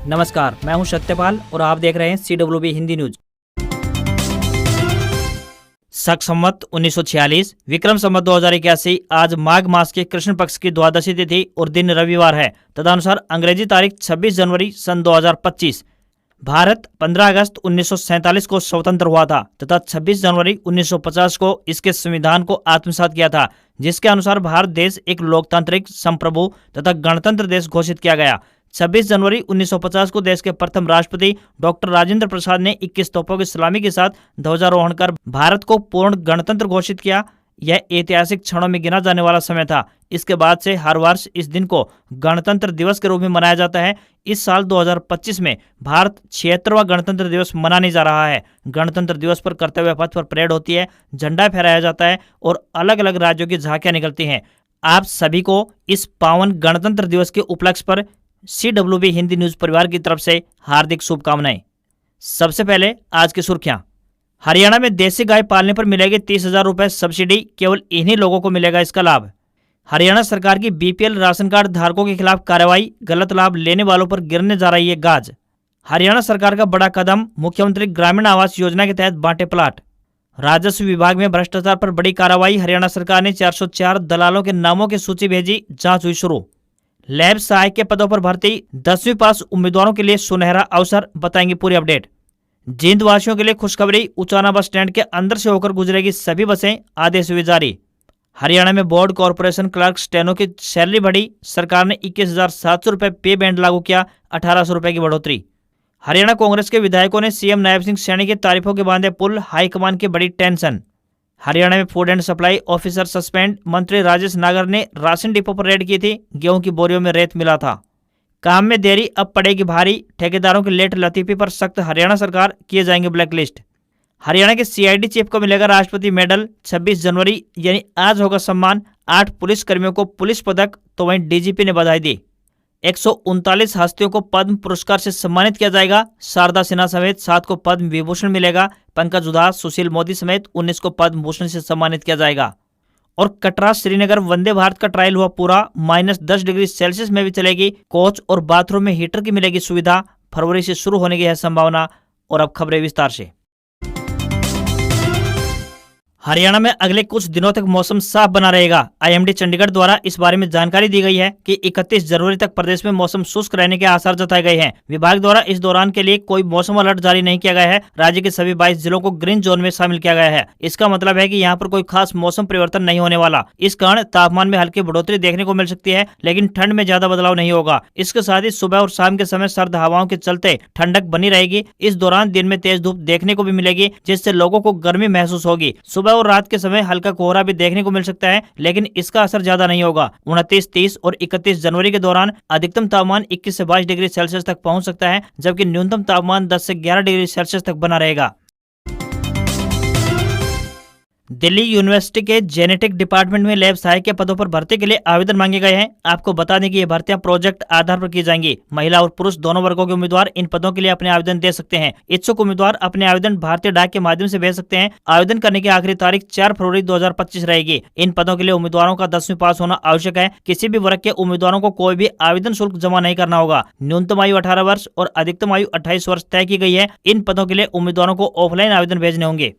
नमस्कार, मैं हूं सत्यपाल और आप देख रहे हैं CWB हिंदी न्यूज। शक संवत 1946 विक्रम संवत 2081 आज माघ मास के कृष्ण पक्ष की द्वादशी तिथि और दिन रविवार है। तदनुसार अंग्रेजी तारीख 26 जनवरी सन 2025। भारत 15 अगस्त 1947 को स्वतंत्र हुआ था तथा 26 जनवरी 1950 को इसके संविधान को आत्मसात किया था, जिसके अनुसार भारत देश एक लोकतांत्रिक, संप्रभु तथा गणतंत्र देश घोषित किया गया। 26 जनवरी 1950 को देश के प्रथम राष्ट्रपति डॉक्टर राजेंद्र प्रसाद ने 21 तोपों की सलामी के साथ ध्वजारोहण कर भारत को पूर्ण गणतंत्र घोषित किया। यह ऐतिहासिक क्षणों में गिना जाने वाला समय था। इसके बाद से हर वर्ष इस दिन को गणतंत्र दिवस के रूप में मनाया जाता है। इस साल 2025 में भारत 76वां गणतंत्र दिवस मनाने जा रहा है। गणतंत्र दिवस पर कर्तव्य पथ पर परेड होती है, झंडा फहराया जाता है और अलग अलग राज्यों की झांकियां निकलती हैं। आप सभी को इस पावन गणतंत्र दिवस के उपलक्ष्य पर CWB हिंदी न्यूज परिवार की तरफ से हार्दिक शुभकामनाएं। सबसे पहले आज की सुर्खियां। हरियाणा में देसी गाय पालने पर मिलेगी 30,000 रुपए सब्सिडी, केवल इन्हीं लोगों को मिलेगा इसका लाभ। हरियाणा सरकार की BPL राशन कार्ड धारकों के खिलाफ कार्रवाई, गलत लाभ लेने वालों पर गिरने जा रही है गाज। हरियाणा सरकार का बड़ा कदम, मुख्यमंत्री ग्रामीण आवास योजना के तहत बांटे प्लाट। राजस्व विभाग में भ्रष्टाचार पर बड़ी कार्रवाई, हरियाणा सरकार ने 404 दलालों के नामों की सूची भेजी, जांच हुई शुरू। लैब सहायक के पदों पर भर्ती, 10वीं पास उम्मीदवारों के लिए सुनहरा अवसर, बताएंगे पूरी अपडेट। जींद वासियों के लिए खुशखबरी, उचाना बस स्टैंड के अंदर से होकर गुजरेगी सभी बसें, आदेश हुए जारी। हरियाणा में बोर्ड कॉर्पोरेशन क्लर्क स्टेनो की सैलरी बढ़ी, सरकार ने 21,700 रुपए पे बैंड लागू किया, 1,800 रुपए की बढ़ोतरी। हरियाणा कांग्रेस के विधायकों ने CM नायब सिंह सैनी की तारीफों के बांधे पुल, हाईकमान की बड़ी टेंशन। हरियाणा में food and supply officer suspend, मंत्री राजेश नागर ने राशन डिपो पर रेड की थी, गेहूं की बोरियों में रेत मिला था। काम में देरी अब पड़ेगी भारी, ठेकेदारों की लेट लतीफी पर सख्त, हरियाणा सरकार किए जाएंगे ब्लैकलिस्ट। हरियाणा के CID चीफ को मिलेगा राष्ट्रपति मेडल, 26 जनवरी यानी आज होगा सम्मान। 8 पुलिस कर्मियों को पुलिस पदक, तो वहीं DGP ने बधाई दी। 139 हस्तियों को पद्म पुरस्कार से सम्मानित किया जाएगा। शारदा सिन्हा समेत 7 को पद्म विभूषण मिलेगा। पंकज उधास, सुशील मोदी समेत 19 को पद्म भूषण से सम्मानित किया जाएगा। और कटरा श्रीनगर वंदे भारत का ट्रायल हुआ पूरा, -10 डिग्री सेल्सियस में भी चलेगी। कोच और बाथरूम में हीटर की मिलेगी सुविधा, फरवरी से शुरू होने की है संभावना। और अब खबरें विस्तार से। हरियाणा में अगले कुछ दिनों तक मौसम साफ बना रहेगा। IMD चंडीगढ़ द्वारा इस बारे में जानकारी दी गई है कि 31 जनवरी तक प्रदेश में मौसम शुष्क रहने के आसार जताए गए हैं। विभाग द्वारा इस दौरान के लिए कोई मौसम अलर्ट जारी नहीं किया गया है। राज्य के सभी 22 जिलों को ग्रीन जोन में शामिल किया गया है। इसका मतलब है कि यहाँ पर कोई खास मौसम परिवर्तन नहीं होने वाला। इस कारण तापमान में हल्की बढ़ोतरी देखने को मिल सकती है, लेकिन ठंड में ज्यादा बदलाव नहीं होगा। इसके साथ ही सुबह और शाम के समय सर्द हवाओं के चलते ठंडक बनी रहेगी। इस दौरान दिन में तेज धूप देखने को भी मिलेगी, जिससे लोगों को गर्मी महसूस होगी। सुबह और रात के समय हल्का कोहरा भी देखने को मिल सकता है, लेकिन इसका असर ज्यादा नहीं होगा। 29, 30 और 31 जनवरी के दौरान अधिकतम तापमान 21 से 22 डिग्री सेल्सियस तक पहुंच सकता है, जबकि न्यूनतम तापमान 10 से 11 डिग्री सेल्सियस तक बना रहेगा। दिल्ली यूनिवर्सिटी के जेनेटिक डिपार्टमेंट में लैब सहायक के पदों पर भर्ती के लिए आवेदन मांगे गए हैं। आपको बता दें कि ये भर्तियां प्रोजेक्ट आधार पर की जाएंगी। महिला और पुरुष दोनों वर्गों के उम्मीदवार इन पदों के लिए अपने आवेदन दे सकते हैं। इच्छुक उम्मीदवार अपने आवेदन भारतीय डाक के माध्यम से भेज सकते हैं। आवेदन करने की आखिरी तारीख 4 फरवरी 2025 रहेगी। इन पदों के लिए उम्मीदवारों का 10वीं पास होना आवश्यक है। किसी भी वर्ग के उम्मीदवारों को कोई भी आवेदन शुल्क जमा नहीं करना होगा। न्यूनतम आयु 18 वर्ष और अधिकतम आयु 28 वर्ष तय की गई है। इन पदों के लिए उम्मीदवारों को ऑफलाइन आवेदन भेजने होंगे।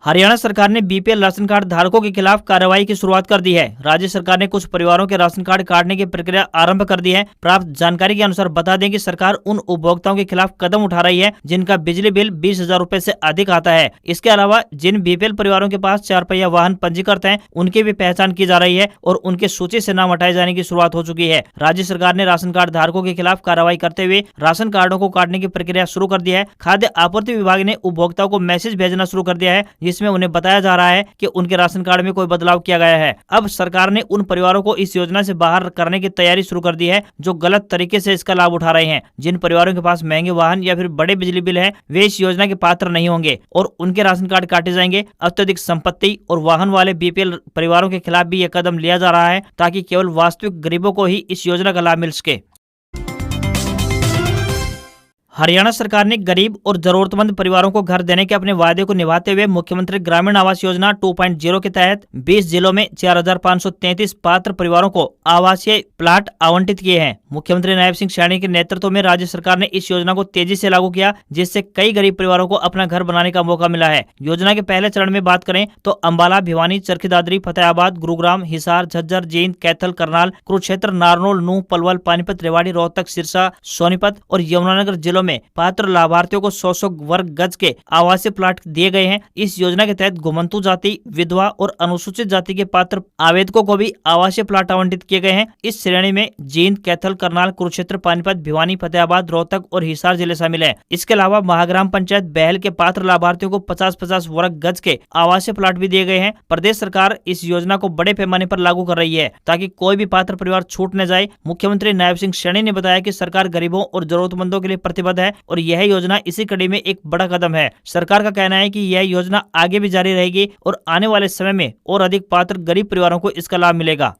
हरियाणा सरकार ने BPL राशन कार्ड धारकों के खिलाफ कार्रवाई की शुरुआत कर दी है। राज्य सरकार ने कुछ परिवारों के राशन कार्ड काटने की प्रक्रिया आरंभ कर दी है। प्राप्त जानकारी के अनुसार बता दें कि सरकार उन उपभोक्ताओं के खिलाफ कदम उठा रही है जिनका बिजली बिल 20,000 रुपए से अधिक आता है। इसके अलावा जिन BPL परिवारों के पास 4 पहिया वाहन पंजीकृत हैं, उनकी भी पहचान की जा रही है और उनके सूची से नाम हटाए जाने की शुरुआत हो चुकी है। राज्य सरकार ने राशन कार्ड धारकों के खिलाफ कार्रवाई करते हुए राशन कार्डों को काटने की प्रक्रिया शुरू कर दी है। खाद्य आपूर्ति विभाग ने उपभोक्ताओं को मैसेज भेजना शुरू कर दिया है, जिसमें उन्हें बताया जा रहा है कि उनके राशन कार्ड में कोई बदलाव किया गया है। अब सरकार ने उन परिवारों को इस योजना से बाहर करने की तैयारी शुरू कर दी है जो गलत तरीके से इसका लाभ उठा रहे हैं। जिन परिवारों के पास महंगे वाहन या फिर बड़े बिजली बिल है, वे इस योजना के पात्र नहीं होंगे और उनके राशन कार्ड काटे जाएंगे। अत्यधिक संपत्ति और वाहन वाले BPL परिवारों के खिलाफ भी यह कदम लिया जा रहा है ताकि केवल वास्तविक गरीबों को ही इस योजना का लाभ मिल सके। हरियाणा सरकार ने गरीब और जरूरतमंद परिवारों को घर देने के अपने वादे को निभाते हुए मुख्यमंत्री ग्रामीण आवास योजना 2.0 के तहत 20 जिलों में 4,533 पात्र परिवारों को आवासीय प्लाट आवंटित किए हैं। मुख्यमंत्री नायब सिंह सैनी के नेतृत्व में राज्य सरकार ने इस योजना को तेजी से लागू किया, जिससे कई गरीब परिवारों को अपना घर बनाने का मौका मिला है। योजना के पहले चरण में बात करें तो अम्बाला, भिवानी, चरखी दादरी, फतेहाबाद, गुरुग्राम, हिसार, झज्जर, जींद, कैथल, करनाल, कुरुक्षेत्र, नारनौल, नूंह, पलवल, पानीपत, रेवाड़ी, रोहतक, सिरसा, सोनीपत और यमुनानगर जिलों में पात्र लाभार्थियों को 100 वर्ग गज के आवासीय प्लाट दिए गए हैं। इस योजना के तहत घुमंतु जाति, विधवा और अनुसूचित जाति के पात्र आवेदकों को भी आवासीय प्लाट आवंटित किए गए हैं। इस श्रेणी में जींद, कैथल, करनाल, कुरुक्षेत्र, पानीपत, भिवानी, फतेहाबाद, रोहतक और हिसार जिले शामिल हैं। इसके अलावा महाग्राम पंचायत बहल के पात्र लाभार्थियों को 50-50 वर्ग गज के आवासीय प्लाट भी दिए गए हैं। प्रदेश सरकार इस योजना को बड़े पैमाने पर लागू कर रही है ताकि कोई भी पात्र परिवार छूट न जाए। मुख्यमंत्री नायब सिंह सैनी ने बताया कि सरकार गरीबों और जरूरतमंदों के लिए प्रतिबद्ध है और यह योजना इसी कड़ी में एक बड़ा कदम है। सरकार का कहना है कि यह योजना आगे भी जारी रहेगी और आने वाले समय में और अधिक पात्र गरीब परिवारों को इसका लाभ मिलेगा।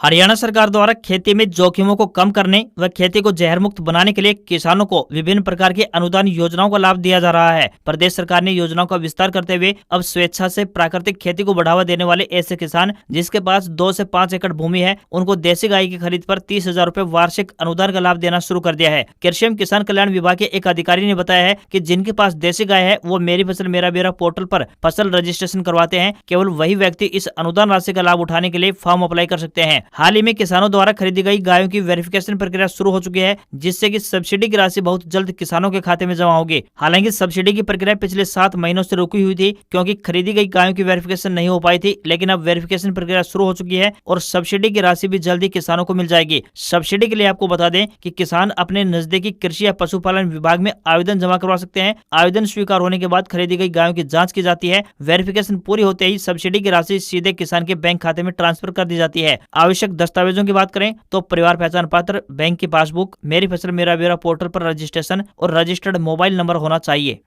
हरियाणा सरकार द्वारा खेती में जोखिमों को कम करने व खेती को जहर मुक्त बनाने के लिए किसानों को विभिन्न प्रकार की अनुदान योजनाओं का लाभ दिया जा रहा है। प्रदेश सरकार ने योजनाओं का विस्तार करते हुए अब स्वेच्छा से प्राकृतिक खेती को बढ़ावा देने वाले ऐसे किसान जिसके पास 2 से 5 एकड़ भूमि है, उनको देसी गाय की खरीद पर 30,000 रूपए वार्षिक अनुदान का लाभ देना शुरू कर दिया है। कृषि एवं किसान कल्याण विभाग के एक अधिकारी ने बताया है कि जिनके पास देसी गाय है वो मेरी फसल मेरा ब्यौरा पोर्टल पर फसल रजिस्ट्रेशन करवाते हैं। केवल वही व्यक्ति इस अनुदान राशि का लाभ उठाने के लिए फॉर्म अप्लाई कर सकते हैं। हाल ही में किसानों द्वारा खरीदी गई गायों की वेरिफिकेशन प्रक्रिया शुरू हो चुकी है, जिससे कि सब्सिडी की राशि बहुत जल्द किसानों के खाते में जमा होगी। हालांकि सब्सिडी की प्रक्रिया पिछले 7 महीनों से रुकी हुई थी क्योंकि खरीदी गई गायों की वेरिफिकेशन नहीं हो पाई थी, लेकिन अब वेरिफिकेशन प्रक्रिया शुरू हो चुकी है और सब्सिडी की राशि भी जल्दी किसानों को मिल जाएगी। सब्सिडी के लिए आपको बता दें कि किसान अपने नजदीकी कृषि या पशुपालन विभाग में आवेदन जमा करवा सकते हैं। आवेदन स्वीकार होने के बाद खरीदी गई गायों की जाँच की जाती है। वेरिफिकेशन पूरी होते ही सब्सिडी की राशि सीधे किसान के बैंक खाते में ट्रांसफर कर दी जाती है। आवश्यक दस्तावेजों की बात करें तो परिवार पहचान पत्र, बैंक की पासबुक, मेरी फसल मेरा ब्यौरा पोर्टल पर रजिस्ट्रेशन और रजिस्टर्ड मोबाइल नंबर होना चाहिए।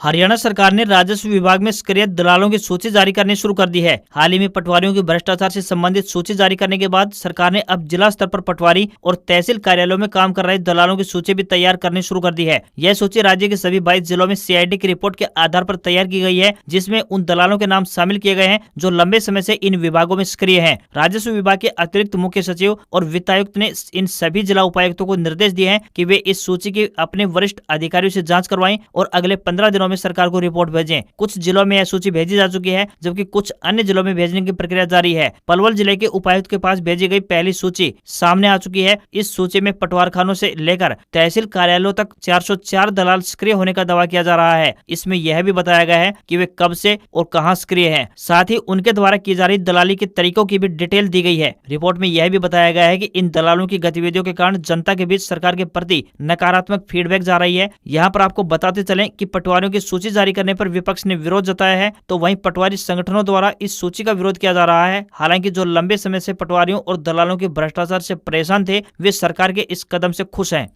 हरियाणा सरकार ने राजस्व विभाग में सक्रिय दलालों की सूची जारी करनी शुरू कर दी है। हाल ही में पटवारियों की भ्रष्टाचार से संबंधित सूची जारी करने के बाद सरकार ने अब जिला स्तर पर पटवारी और तहसील कार्यालयों में काम कर रहे दलालों की सूची भी तैयार करनी शुरू कर दी है। यह सूची राज्य के सभी 22 जिलों में CID की रिपोर्ट के आधार पर तैयार की गई है, जिसमें उन दलालों के नाम शामिल किए गए हैं जो लंबे समय से इन विभागों में सक्रिय हैं। राजस्व विभाग के अतिरिक्त मुख्य सचिव और वित्तायुक्त ने इन सभी जिला उपायुक्तों को निर्देश दिए हैं कि वे इस सूची की अपने वरिष्ठ अधिकारियों से जाँच करवाएं और अगले 15 दिनों में सरकार को रिपोर्ट भेजें। कुछ जिलों में यह सूची भेजी जा चुकी है, जबकि कुछ अन्य जिलों में भेजने की प्रक्रिया जारी है। पलवल जिले के उपायुक्त के पास भेजी गई पहली सूची सामने आ चुकी है। इस सूची में पटवारखानों से लेकर तहसील कार्यालयों तक 404 दलाल सक्रिय होने का दावा किया जा रहा है। इसमें यह भी बताया गया है कि वे कब से और कहां सक्रिय हैं। साथ ही उनके द्वारा की जा रही दलाली के तरीकों की भी डिटेल दी गई है। रिपोर्ट में यह भी बताया गया है कि इन दलालों की गतिविधियों के कारण जनता के बीच सरकार के प्रति नकारात्मक फीडबैक जा रही है। यहाँ पर आपको बताते चलें कि पटवारियों की सूची जारी करने पर विपक्ष ने विरोध जताया है, तो वहीं पटवारी संगठनों द्वारा इस सूची का विरोध किया जा रहा है। हालांकि जो लंबे समय से पटवारियों और दलालों के भ्रष्टाचार से परेशान थे, वे सरकार के इस कदम से खुश हैं।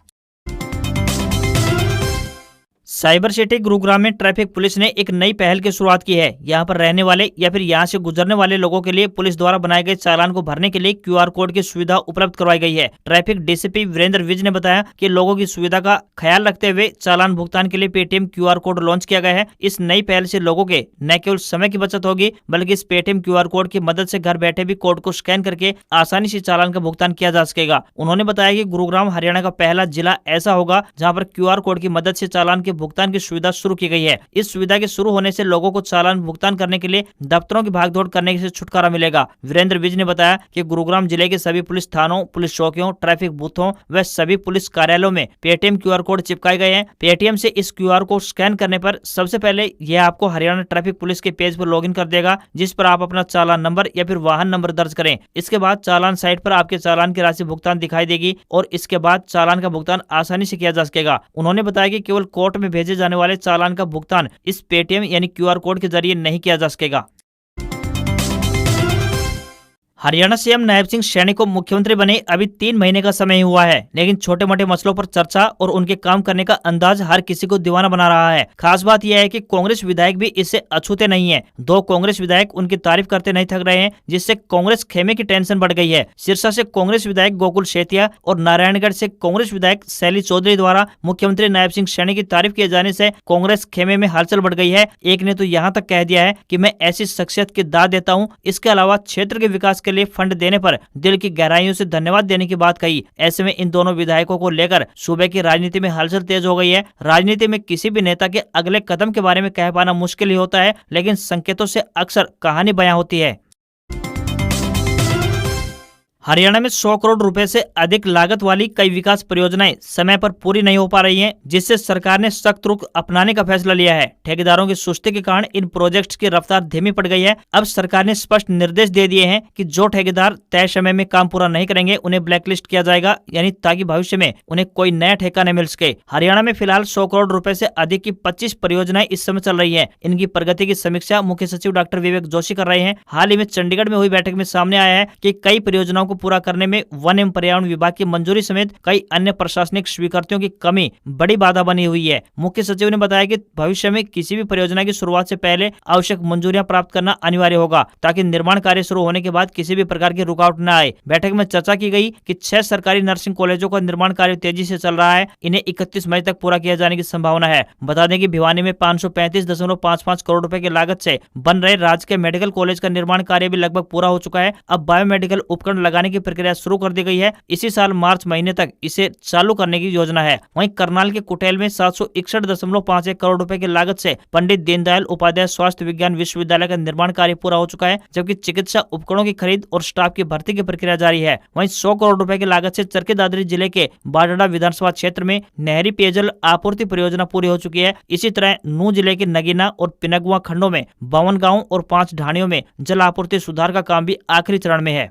साइबर सिटी गुरुग्राम में ट्रैफिक पुलिस ने एक नई पहल की शुरुआत की है। यहाँ पर रहने वाले या फिर यहाँ से गुजरने वाले लोगों के लिए पुलिस द्वारा बनाए गए चालान को भरने के लिए QR कोड की सुविधा उपलब्ध करवाई गई है। ट्रैफिक DCP वीरेंद्र विज ने बताया कि लोगों की सुविधा का ख्याल रखते हुए चालान भुगतान के लिए पेटीएम QR कोड लॉन्च किया गया है। इस नई पहल से लोगों के न केवल समय की बचत होगी, बल्कि इस पेटीएम QR कोड की मदद से घर बैठे भी कोड को स्कैन करके आसानी से चालान का भुगतान किया जा सकेगा। उन्होंने बताया कि गुरुग्राम हरियाणा का पहला जिला ऐसा होगा जहाँ पर QR कोड की मदद से चालान के भुगतान की सुविधा शुरू की गई है। इस सुविधा के शुरू होने से लोगों को चालान भुगतान करने के लिए दफ्तरों की भागदौड़ करने से छुटकारा मिलेगा। वीरेंद्र विज ने बताया कि गुरुग्राम जिले के सभी पुलिस थानों, पुलिस चौकियों, ट्रैफिक बूथों व सभी पुलिस कार्यालयों में पेटीएम QR कोड चिपकाए गए हैं। पेटीएम से इस QR कोड स्कैन करने पर सबसे पहले यह आपको हरियाणा ट्रैफिक पुलिस के पेज पर लॉगिन कर देगा, जिस पर आप अपना चालान नंबर या फिर वाहन नंबर दर्ज करें। इसके बाद चालान साइट पर आपके चालान की राशि भुगतान दिखाई देगी और इसके बाद चालान का भुगतान आसानी से किया जा सकेगा। उन्होंने बताया कि केवल कोर्ट में भेजे जाने वाले चालान का भुगतान इस पेटीएम यानी QR कोड के जरिए नहीं किया जा सकेगा। हरियाणा सीएम नायब सिंह सैनी को मुख्यमंत्री बने अभी 3 महीने का समय हुआ है, लेकिन छोटे मोटे मसलों पर चर्चा और उनके काम करने का अंदाज हर किसी को दीवाना बना रहा है। खास बात यह है कि कांग्रेस विधायक भी इससे अछूते नहीं है। 2 कांग्रेस विधायक उनकी तारीफ करते नहीं थक रहे हैं, जिससे कांग्रेस खेमे की टेंशन बढ़ गई है। सिरसा से कांग्रेस विधायक गोकुल शेतिया और नारायणगढ़ से कांग्रेस विधायक शैली चौधरी द्वारा मुख्यमंत्री नायब सिंह सैनी की तारीफ किए जाने से कांग्रेस खेमे में हलचल बढ़ गई है। एक ने तो यहाँ तक कह दिया है कि मैं ऐसी शख्सियत की दाद देता हूँ। इसके अलावा क्षेत्र के विकास के लिए फंड देने पर दिल की गहराइयों से धन्यवाद देने की बात कही। ऐसे में इन दोनों विधायकों को लेकर सूबे की राजनीति में हलचल तेज हो गई है। राजनीति में किसी भी नेता के अगले कदम के बारे में कह पाना मुश्किल ही होता है, लेकिन संकेतों से अक्सर कहानी बयां होती है। हरियाणा में 100 करोड़ रुपए से अधिक लागत वाली कई विकास परियोजनाएं समय पर पूरी नहीं हो पा रही हैं, जिससे सरकार ने सख्त रुख अपनाने का फैसला लिया है। ठेकेदारों की सुस्ती के कारण इन प्रोजेक्ट्स की रफ्तार धीमी पड़ गई है। अब सरकार ने स्पष्ट निर्देश दे दिए हैं कि जो ठेकेदार तय समय में काम पूरा नहीं करेंगे उन्हें ब्लैकलिस्ट किया जाएगा, यानी ताकि भविष्य में उन्हें कोई नया ठेका न मिल सके। हरियाणा में फिलहाल 100 करोड़ रुपए से अधिक की 25 परियोजनाएं इस समय चल रही है। इनकी प्रगति की समीक्षा मुख्य सचिव डॉक्टर विवेक जोशी कर रहे हैं। हाल ही में चंडीगढ़ में हुई बैठक में सामने आया है कि कई परियोजनाओं को पूरा करने में वन एवं पर्यावरण विभाग की मंजूरी समेत कई अन्य प्रशासनिक स्वीकृतियों की कमी बड़ी बाधा बनी हुई है। मुख्य सचिव ने बताया कि भविष्य में किसी भी परियोजना की शुरुआत से पहले आवश्यक मंजूरियां प्राप्त करना अनिवार्य होगा, ताकि निर्माण कार्य शुरू होने के बाद किसी भी प्रकार की रुकावट न आए। बैठक में चर्चा की गई कि 6 सरकारी नर्सिंग कॉलेजों का निर्माण कार्य तेजी से चल रहा है। इन्हें 31 मई तक पूरा किया जाने की संभावना है। बता दें कि भिवानी में 535.55 करोड़ रुपए की लागत से बन रहे राजकीय मेडिकल कॉलेज का निर्माण कार्य भी लगभग पूरा हो चुका है। अब बायोमेडिकल उपकरण लगाने की प्रक्रिया शुरू कर दी गई है। इसी साल मार्च महीने तक इसे चालू करने की योजना है। वहीं करनाल के कुटेल में 761.51 करोड़ रुपए की लागत से पंडित दीनदयाल उपाध्याय स्वास्थ्य विज्ञान विश्वविद्यालय का निर्माण कार्य पूरा हो चुका है, जबकि चिकित्सा उपकरणों की खरीद और स्टाफ की भर्ती की प्रक्रिया जारी है। वहीं 100 करोड़ रुपए की लागत से चरखी दादरी जिले के बाडड़ा विधानसभा क्षेत्र में नहरी पेयजल आपूर्ति परियोजना पूरी हो चुकी है। इसी तरह नूंह जिले के नगीना और पिनगुआ खंडों में 52 गाँव और 5 ढाणियों में जल आपूर्ति सुधार का काम भी आखिरी चरण में है।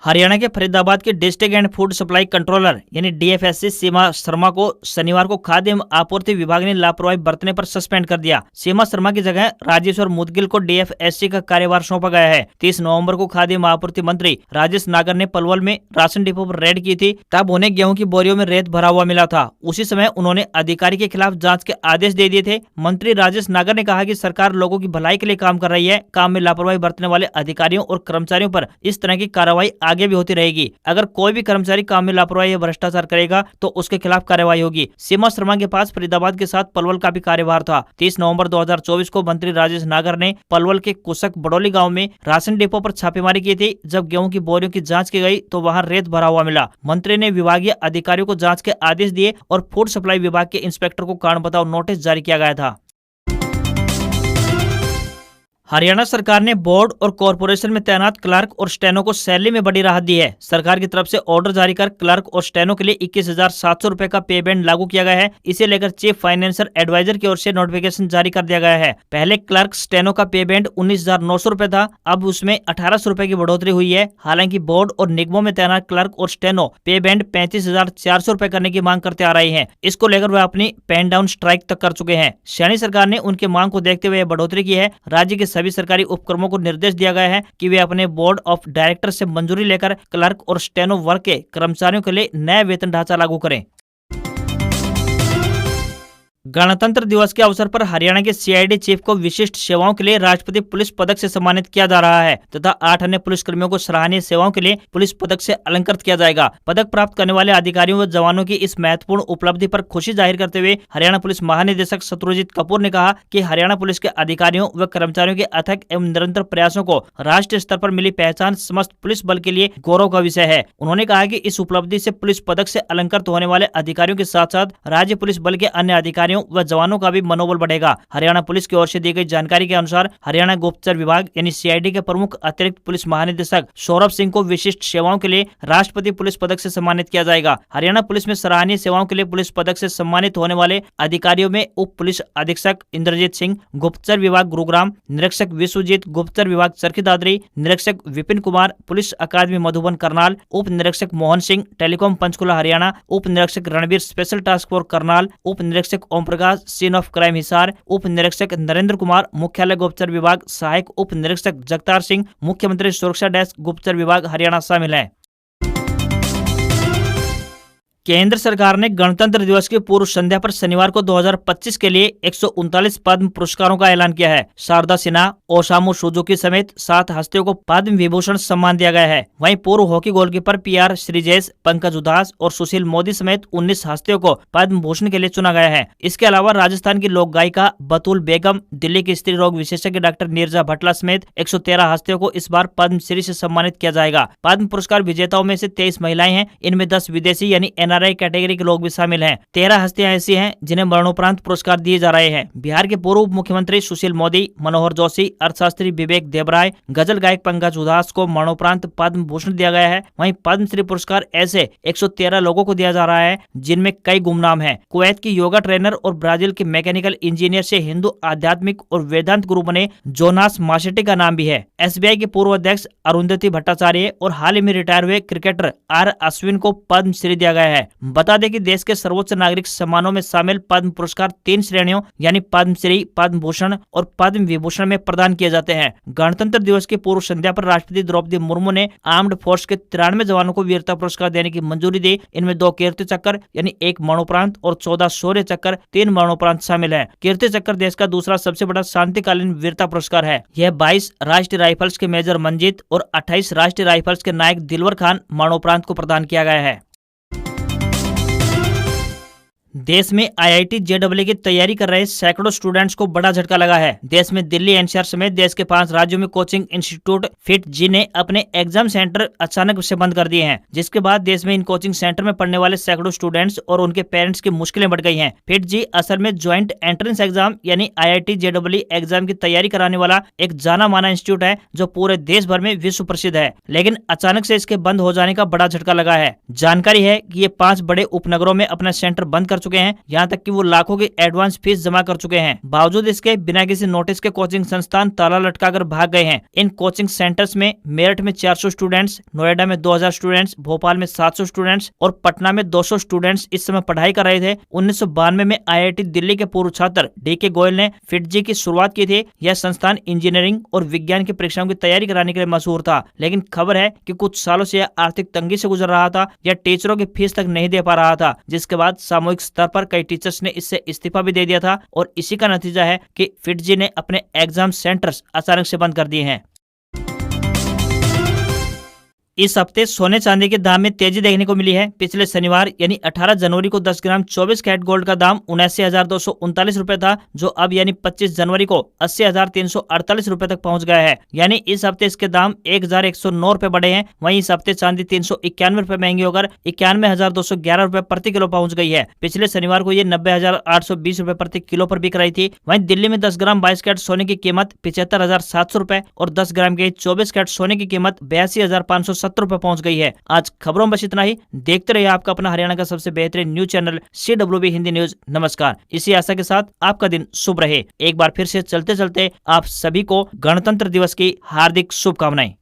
हरियाणा के फरीदाबाद के district and food supply controller यानी डीएफएससी सीमा शर्मा को शनिवार को खाद्य एवं आपूर्ति विभाग ने लापरवाही बरतने पर सस्पेंड कर दिया। सीमा शर्मा की जगह राजेश्वर मुदगिल को डीएफएससी का कार्यभार सौंपा गया है। 30 नवंबर को खाद्य एवं आपूर्ति मंत्री राजेश नागर ने पलवल में राशन डिपो पर रेड की थी। तब उन्हें गेहूं की बोरियों में रेत भरा हुआ मिला था। उसी समय उन्होंने अधिकारी के खिलाफ जाँच के आदेश दे दिए थे। मंत्री राजेश नागर ने कहा कि सरकार लोगों की भलाई के लिए काम कर रही है। काम में लापरवाही बरतने वाले अधिकारियों और कर्मचारियों पर इस तरह की कार्रवाई आगे भी होती रहेगी। अगर कोई भी कर्मचारी काम में लापरवाही या भ्रष्टाचार करेगा तो उसके खिलाफ कार्रवाई होगी। सीमा शर्मा के पास फरीदाबाद के साथ पलवल का भी कार्यभार था। 30 नवंबर 2024 को मंत्री राजेश नागर ने पलवल के कुसक बडोली गांव में राशन डिपो पर छापेमारी की थी। जब गेहूं की बोरियों की जांच की गई तो वहां रेत भरा हुआ मिला। मंत्री ने विभागीय अधिकारियों को जांच के आदेश दिए और फूड सप्लाई विभाग के इंस्पेक्टर को कारण बताओ नोटिस जारी किया गया था। हरियाणा सरकार ने बोर्ड और कॉरपोरेशन में तैनात क्लर्क और स्टेनो को सैलरी में बड़ी राहत दी है। सरकार की तरफ से ऑर्डर जारी कर क्लर्क और स्टेनो के लिए 21,700 रुपए का पे बैंड लागू किया गया है। इसे लेकर चीफ फाइनेंशियल एडवाइजर की ओर से नोटिफिकेशन जारी कर दिया गया है। पहले क्लर्क स्टेनो का पे बैंड 19,900 रुपए था, अब उसमें 1,800 रुपए की बढ़ोतरी हुई है। हालांकि बोर्ड और निगमों में तैनात क्लर्क और स्टेनो पे बैंड 35,400 रुपए करने की मांग करते आ रहे हैं। इसको लेकर वह अपनी पेन डाउन स्ट्राइक तक कर चुके हैं। सैनी सरकार ने उनकी मांग को देखते हुए बढ़ोतरी की है। राज्य के सभी सरकारी उपक्रमों को निर्देश दिया गया है कि वे अपने बोर्ड ऑफ डायरेक्टर से मंजूरी लेकर क्लर्क और स्टेनो वर्ग के कर्मचारियों के लिए नया वेतन ढांचा लागू करें। गणतंत्र दिवस के अवसर पर हरियाणा के सीआईडी चीफ को विशिष्ट सेवाओं के लिए राष्ट्रपति पुलिस पदक से सम्मानित किया जा रहा है तथा 8 अन्य पुलिसकर्मियों को सराहनीय सेवाओं के लिए पुलिस पदक से अलंकृत किया जाएगा। पदक प्राप्त करने वाले अधिकारियों व जवानों की इस महत्वपूर्ण उपलब्धि पर खुशी जाहिर करते हुए हरियाणा पुलिस महानिदेशक शत्रुजीत कपूर ने कहा कि हरियाणा पुलिस के अधिकारियों व कर्मचारियों के अथक एवं निरंतर प्रयासों को राष्ट्रीय स्तर पर मिली पहचान समस्त पुलिस बल के लिए गौरव का विषय है। उन्होंने कहा कि इस उपलब्धि से पुलिस पदक से अलंकृत होने वाले अधिकारियों के साथ साथ राज्य पुलिस बल के अन्य अधिकारियों व जवानों का भी मनोबल बढ़ेगा। हरियाणा पुलिस की ओर से दी गई जानकारी के अनुसार हरियाणा गुप्तचर विभाग यानी सीआईडी के प्रमुख अतिरिक्त पुलिस महानिदेशक सौरभ सिंह को विशिष्ट सेवाओं के लिए राष्ट्रपति पुलिस पदक से सम्मानित किया जाएगा। हरियाणा पुलिस में सराहनीय सेवाओं के लिए पुलिस पदक से सम्मानित होने वाले अधिकारियों में उप पुलिस अधीक्षक इंद्रजीत सिंह, गुप्तचर विभाग गुरुग्राम, निरीक्षक विश्वजीत, गुप्तचर विभाग चरखी दादरी, निरीक्षक विपिन कुमार, पुलिस अकादमी मधुबन करनाल, उप निरीक्षक मोहन सिंह, टेलीकॉम पंचकुला हरियाणा, उप निरीक्षक Ranveer special task force Karnal, उप निरीक्षक Om Prakash, scene of crime Hisar, उप निरीक्षक नरेंद्र कुमार, मुख्यालय गुप्तचर विभाग, सहायक उप निरीक्षक जगतार सिंह, मुख्यमंत्री सुरक्षा डेस्क गुप्तचर विभाग हरियाणा शामिल है। केंद्र सरकार ने गणतंत्र दिवस की पूर्व संध्या पर शनिवार को 2025 के लिए 139 पद्म पुरस्कारों का ऐलान किया है। शारदा सिन्हा, ओसामू सुजुकी समेत 7 हस्तियों को पद्म विभूषण सम्मान दिया गया है। वहीं पूर्व hockey goalkeeper PR Sreejesh, Pankaj उदास और सुशील मोदी समेत 19 हस्तियों को पद्म भूषण के लिए चुना गया है। इसके अलावा राजस्थान की लोक गायिका बतूल बेगम, दिल्ली की स्त्री रोग विशेषज्ञ डॉक्टर नीरजा भटला समेत 113 हस्तियों को इस बार पद्म श्री से सम्मानित किया जाएगा। पद्म पुरस्कार विजेताओं में से 23 महिलाएं हैं। इनमें 10 विदेशी यानी NRI कैटेगरी के लोग भी शामिल हैं। 13 हस्तियां ऐसी हैं जिन्हें मरणोपरांत पुरस्कार दिए जा रहे हैं। बिहार के पूर्व मुख्यमंत्री सुशील मोदी, मनोहर जोशी, अर्थशास्त्री विवेक देबराय, गजल गायक पंकज उदास को मरणोपरांत पद्म भूषण दिया गया है। वहीं पद्मश्री पुरस्कार ऐसे 113 लोगों को दिया जा रहा है जिनमें कई गुमनाम हैं। कुवैत की योगा ट्रेनर और ब्राजील के मैकेनिकल इंजीनियर से हिंदू आध्यात्मिक और वेदांत गुरु बने जोनास मासेटी का नाम भी है। SBI के पूर्व अध्यक्ष अरुंधति भट्टाचार्य और हाल ही में रिटायर हुए क्रिकेटर R अश्विन को पद्मश्री दिया गया है। बता दें कि देश के सर्वोच्च नागरिक सम्मानों में शामिल पद्म पुरस्कार 3 श्रेणियों यानी पद्मश्री, पद्म भूषण और पद्म विभूषण में प्रदान किए जाते हैं। गणतंत्र दिवस की पूर्व संध्या पर राष्ट्रपति द्रौपदी मुर्मू ने आर्म्ड फोर्स के 93 जवानों को वीरता पुरस्कार देने की मंजूरी दी। इनमें 2 कीर्ति चक्र यानी 1 मरणोपरांत और 14 शौर्य चक्र 3 मरणोपरांत शामिल है। कीर्ति चक्र देश का दूसरा सबसे बड़ा शांतिकालीन वीरता पुरस्कार है। यह 22 राष्ट्रीय राइफल्स के मेजर मंजीत और 28 राष्ट्रीय राइफल्स के नायक दिलवर खान मरणोपरांत को प्रदान किया गया है। देश में IIT JEE की तैयारी कर रहे सैकड़ों स्टूडेंट्स को बड़ा झटका लगा है। देश में दिल्ली NCR समेत देश के 5 राज्यों में कोचिंग इंस्टीट्यूट FIITJEE ने अपने एग्जाम सेंटर अचानक से बंद कर दिए हैं, जिसके बाद देश में इन कोचिंग सेंटर में पढ़ने वाले सैकड़ों स्टूडेंट्स और उनके पेरेंट्स की मुश्किलें बढ़ गई हैं। FIITJEE असल में ज्वाइंट एंट्रेंस एग्जाम यानी IIT JEE एग्जाम की तैयारी कराने वाला एक जाना माना इंस्टीट्यूट है जो पूरे देश भर में विश्व प्रसिद्ध है, लेकिन अचानक से इसके बंद हो जाने का बड़ा झटका लगा है। जानकारी है कि ये 5 बड़े उपनगरों में अपना सेंटर बंद कर चुके हैं। यहाँ तक कि वो लाखों की एडवांस फीस जमा कर चुके हैं। बावजूद इसके बिना किसी नोटिस के कोचिंग संस्थान ताला लटकाकर भाग गए हैं। इन कोचिंग सेंटर्स में मेरठ में 400 स्टूडेंट्स, नोएडा में 2000 स्टूडेंट्स, भोपाल में 700 स्टूडेंट्स और पटना में 200 स्टूडेंट्स इस समय पढ़ाई कर रहे थे। 1992 में IIT दिल्ली के पूर्व छात्र DK गोयल ने FIITJEE की शुरुआत की थी। यह संस्थान इंजीनियरिंग और विज्ञान की परीक्षाओं की तैयारी कराने के लिए मशहूर था, लेकिन खबर है कि कुछ सालों से यह आर्थिक तंगी से गुजर रहा था या टीचरों की फीस तक नहीं दे पा रहा था, जिसके बाद सामूहिक स्तर पर कई टीचर्स ने इससे इस्तीफा भी दे दिया था और इसी का नतीजा है कि FIITJEE ने अपने एग्जाम सेंटर्स अचानक से बंद कर दिए हैं। इस हफ्ते सोने चांदी के दाम में तेजी देखने को मिली है। पिछले शनिवार यानी 18 जनवरी को 10 ग्राम 24 कैरेट गोल्ड का दाम 79,239 रुपए था, जो अब यानी 25 जनवरी को 80,348 रुपए तक पहुंच गया है। यानी इस हफ्ते इसके दाम 1,109 रुपए बढ़े हैं। वहीं इस हफ्ते चांदी 391 रुपए महंगी होकर 91,211 रुपए प्रति किलो पहुंच गई है। पिछले शनिवार को ये 90,820 रुपए प्रति किलो पर बिक रही थी। वहीं दिल्ली में 10 ग्राम 22 कैरेट सोने की कीमत 75,700 रुपए और 10 ग्राम के 24 कैरेट सोने की कीमत 82,570 रुपए पहुंच गई है। आज खबरों में बस इतना ही। देखते रहिए आपका अपना हरियाणा का सबसे बेहतरीन news channel CWB Hindi news. नमस्कार। इसी आशा के साथ आपका दिन शुभ रहे। एक बार फिर से चलते चलते आप सभी को गणतंत्र दिवस की हार्दिक शुभकामनाएं।